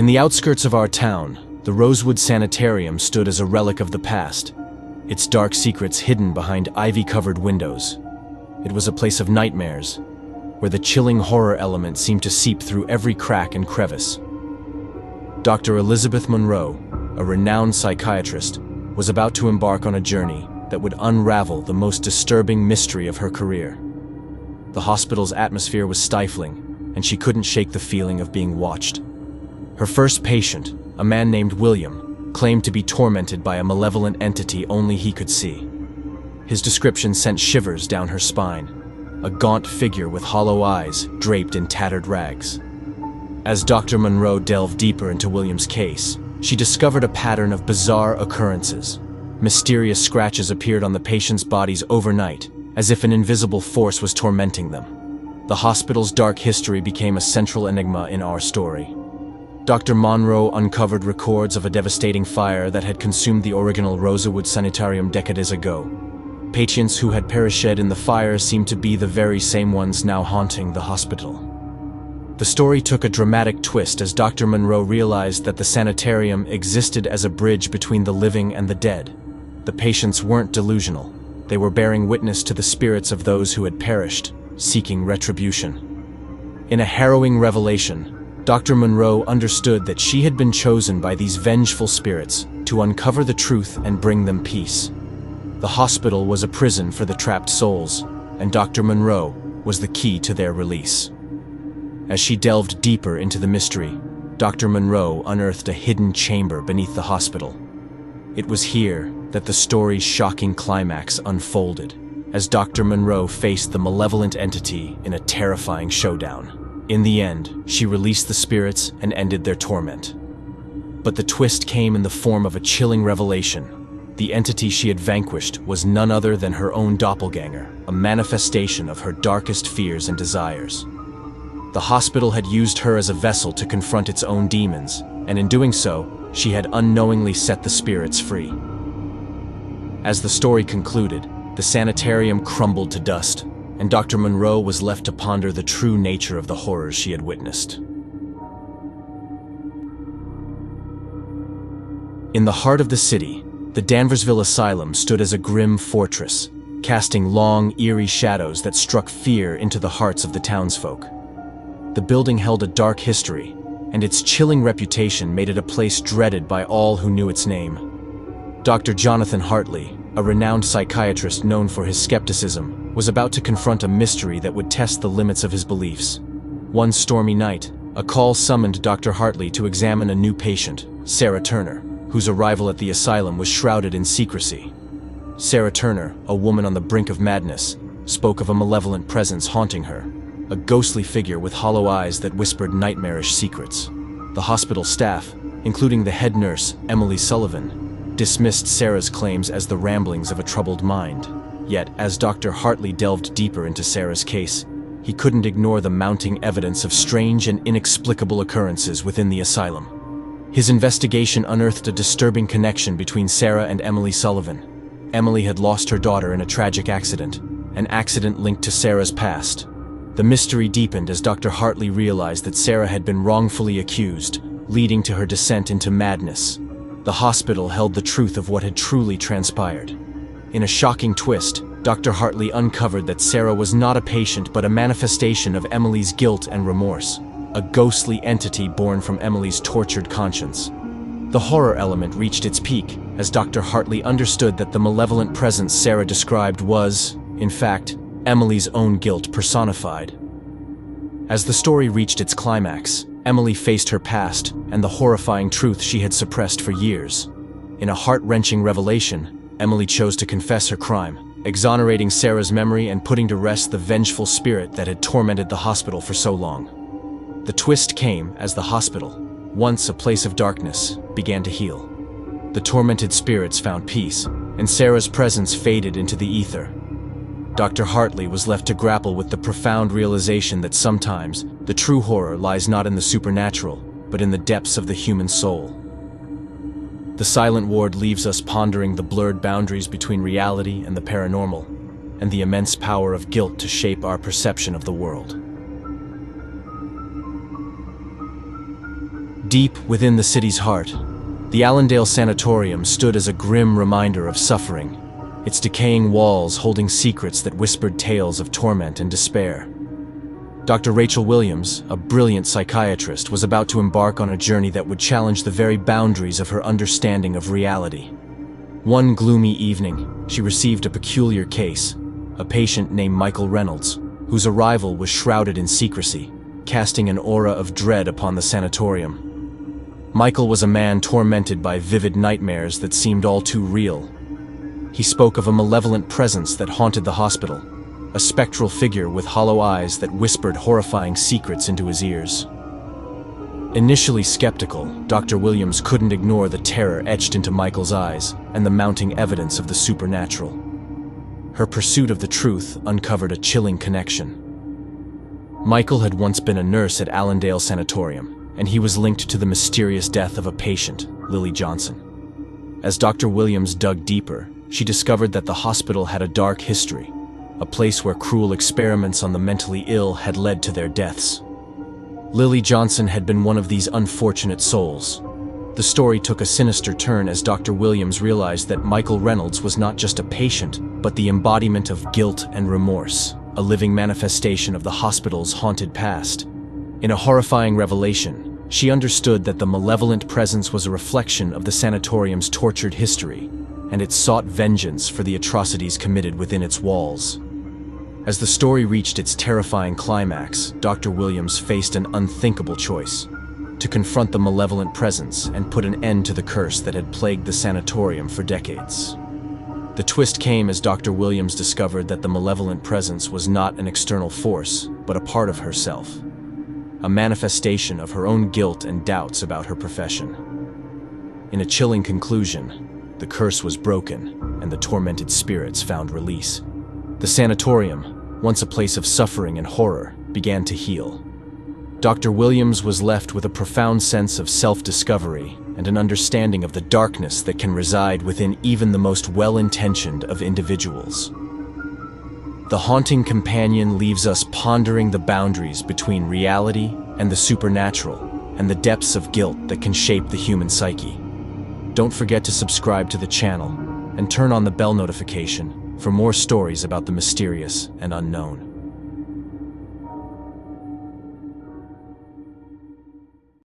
In the outskirts of our town, the Rosewood Sanatorium stood as a relic of the past, its dark secrets hidden behind ivy-covered windows. It was a place of nightmares, where the chilling horror element seemed to seep through every crack and crevice. Dr. Elizabeth Monroe, a renowned psychiatrist, was about to embark on a journey that would unravel the most disturbing mystery of her career. The hospital's atmosphere was stifling, and she couldn't shake the feeling of being watched. Her first patient, a man named William, claimed to be tormented by a malevolent entity only he could see. His description sent shivers down her spine, a gaunt figure with hollow eyes draped in tattered rags. As Dr. Monroe delved deeper into William's case, she discovered a pattern of bizarre occurrences. Mysterious scratches appeared on the patients' bodies overnight, as if an invisible force was tormenting them. The hospital's dark history became a central enigma in our story. Dr. Monroe uncovered records of a devastating fire that had consumed the original Rosewood Sanatorium decades ago. Patients who had perished in the fire seemed to be the very same ones now haunting the hospital. The story took a dramatic twist as Dr. Monroe realized that the sanatorium existed as a bridge between the living and the dead. The patients weren't delusional. They were bearing witness to the spirits of those who had perished, seeking retribution. In a harrowing revelation, Dr. Monroe understood that she had been chosen by these vengeful spirits to uncover the truth and bring them peace. The hospital was a prison for the trapped souls, and Dr. Monroe was the key to their release. As she delved deeper into the mystery, Dr. Monroe unearthed a hidden chamber beneath the hospital. It was here that the story's shocking climax unfolded, as Dr. Monroe faced the malevolent entity in a terrifying showdown. In the end, she released the spirits and ended their torment. But the twist came in the form of a chilling revelation. The entity she had vanquished was none other than her own doppelganger, a manifestation of her darkest fears and desires. The hospital had used her as a vessel to confront its own demons, and in doing so, she had unknowingly set the spirits free. As the story concluded, the sanitarium crumbled to dust, and Dr. Monroe was left to ponder the true nature of the horrors she had witnessed. In the heart of the city, the Danversville Asylum stood as a grim fortress, casting long, eerie shadows that struck fear into the hearts of the townsfolk. The building held a dark history, and its chilling reputation made it a place dreaded by all who knew its name. Dr. Jonathan Hartley, a renowned psychiatrist known for his skepticism, was about to confront a mystery that would test the limits of his beliefs. One stormy night, a call summoned Dr. Hartley to examine a new patient, Sarah Turner, whose arrival at the asylum was shrouded in secrecy. Sarah Turner, a woman on the brink of madness, spoke of a malevolent presence haunting her, a ghostly figure with hollow eyes that whispered nightmarish secrets. The hospital staff, including the head nurse, Emily Sullivan, dismissed Sarah's claims as the ramblings of a troubled mind. Yet, as Dr. Hartley delved deeper into Sarah's case, he couldn't ignore the mounting evidence of strange and inexplicable occurrences within the asylum. His investigation unearthed a disturbing connection between Sarah and Emily Sullivan. Emily had lost her daughter in a tragic accident, an accident linked to Sarah's past. The mystery deepened as Dr. Hartley realized that Sarah had been wrongfully accused, leading to her descent into madness. The hospital held the truth of what had truly transpired. In a shocking twist, Dr. Hartley uncovered that Sarah was not a patient but a manifestation of Emily's guilt and remorse, a ghostly entity born from Emily's tortured conscience. The horror element reached its peak as Dr. Hartley understood that the malevolent presence Sarah described was, in fact, Emily's own guilt personified. As the story reached its climax, Emily faced her past and the horrifying truth she had suppressed for years. In a heart-wrenching revelation, Emily chose to confess her crime, exonerating Sarah's memory and putting to rest the vengeful spirit that had tormented the hospital for so long. The twist came as the hospital, once a place of darkness, began to heal. The tormented spirits found peace, and Sarah's presence faded into the ether. Dr. Hartley was left to grapple with the profound realization that sometimes the true horror lies not in the supernatural, but in the depths of the human soul. The silent ward leaves us pondering the blurred boundaries between reality and the paranormal, and the immense power of guilt to shape our perception of the world. Deep within the city's heart, the Allendale Sanatorium stood as a grim reminder of suffering, its decaying walls holding secrets that whispered tales of torment and despair. Dr. Rachel Williams, a brilliant psychiatrist, was about to embark on a journey that would challenge the very boundaries of her understanding of reality. One gloomy evening, she received a peculiar case, a patient named Michael Reynolds, whose arrival was shrouded in secrecy, casting an aura of dread upon the sanatorium. Michael was a man tormented by vivid nightmares that seemed all too real. He spoke of a malevolent presence that haunted the hospital, a spectral figure with hollow eyes that whispered horrifying secrets into his ears. Initially skeptical, Dr. Williams couldn't ignore the terror etched into Michael's eyes and the mounting evidence of the supernatural. Her pursuit of the truth uncovered a chilling connection. Michael had once been a nurse at Allendale Sanatorium, and he was linked to the mysterious death of a patient, Lily Johnson. As Dr. Williams dug deeper, she discovered that the hospital had a dark history, a place where cruel experiments on the mentally ill had led to their deaths. Lily Johnson had been one of these unfortunate souls. The story took a sinister turn as Dr. Williams realized that Michael Reynolds was not just a patient, but the embodiment of guilt and remorse, a living manifestation of the hospital's haunted past. In a horrifying revelation, she understood that the malevolent presence was a reflection of the sanatorium's tortured history, and it sought vengeance for the atrocities committed within its walls. As the story reached its terrifying climax, Dr. Williams faced an unthinkable choice: to confront the malevolent presence and put an end to the curse that had plagued the sanatorium for decades. The twist came as Dr. Williams discovered that the malevolent presence was not an external force, but a part of herself, a manifestation of her own guilt and doubts about her profession. In a chilling conclusion, the curse was broken, and the tormented spirits found release. The sanatorium, once a place of suffering and horror, began to heal. Dr. Williams was left with a profound sense of self-discovery and an understanding of the darkness that can reside within even the most well-intentioned of individuals. The haunting companion leaves us pondering the boundaries between reality and the supernatural, and the depths of guilt that can shape the human psyche. Don't forget to subscribe to the channel and turn on the bell notification for more stories about the mysterious and unknown.